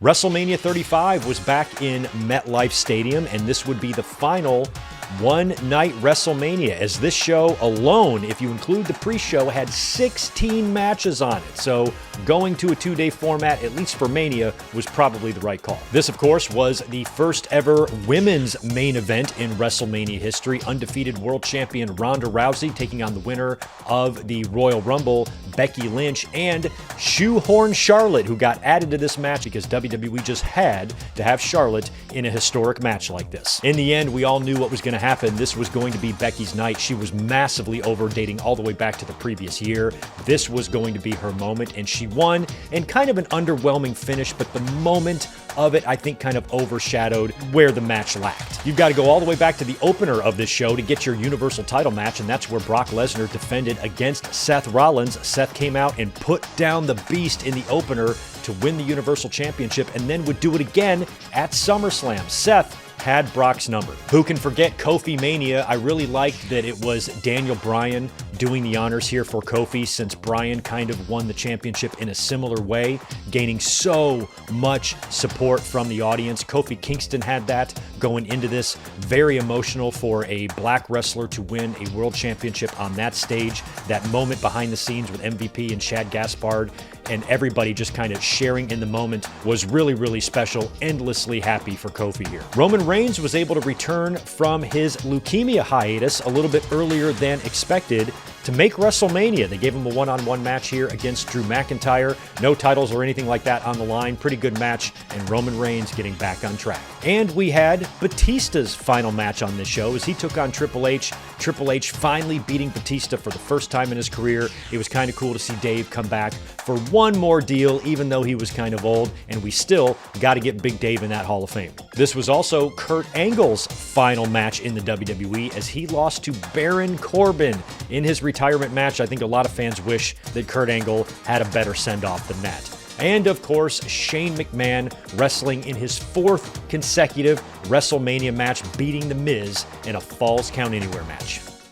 WrestleMania 35 was back in MetLife Stadium, and this would be the final one-night WrestleMania, as this show alone, if you include the pre-show, had 16 matches on it. So going to a two-day format, at least for Mania, was probably the right call. This, of course, was the first ever women's main event in WrestleMania history. Undefeated world champion Ronda Rousey taking on the winner of the Royal Rumble, Becky Lynch, and Shoehorn Charlotte, who got added to this match because WWE just had to have Charlotte in a historic match like this. In the end, we all knew what was going to happen. This was going to be Becky's night. She was massively over, dating all the way back to the previous year. This was going to be her moment, and she won in kind of an underwhelming finish, but the moment of it, I think, kind of overshadowed where the match lacked. You've got to go all the way back to the opener of this show to get your Universal title match, and that's where Brock Lesnar defended against Seth Rollins. Seth came out and put down the beast in the opener to win the Universal Championship, and then would do it again at SummerSlam. Seth had Brock's number. Who can forget Kofi Mania? I really liked that it was Daniel Bryan doing the honors here for Kofi, since Bryan kind of won the championship in a similar way, gaining so much support from the audience. Kofi Kingston had that going into this. Very emotional for a black wrestler to win a world championship on that stage. That moment behind the scenes with MVP and Shad Gaspard and everybody just kind of sharing in the moment was really, really special. Endlessly happy for Kofi here. Roman Reigns was able to return from his leukemia hiatus a little bit earlier than expected to make WrestleMania. They gave him a one-on-one match here against Drew McIntyre. No titles or anything like that on the line. Pretty good match, and Roman Reigns getting back on track. And we had Batista's final match on this show as he took on Triple H. Triple H finally beating Batista for the first time in his career. It was kind of cool to see Dave come back for one more deal, even though he was kind of old, and we still got to get Big Dave in that Hall of Fame. This was also Kurt Angle's final match in the WWE as he lost to Baron Corbin in his retirement match. I think a lot of fans wish that Kurt Angle had a better send-off than that. And of course, Shane McMahon wrestling in his fourth consecutive WrestleMania match, beating The Miz in a Falls Count Anywhere match.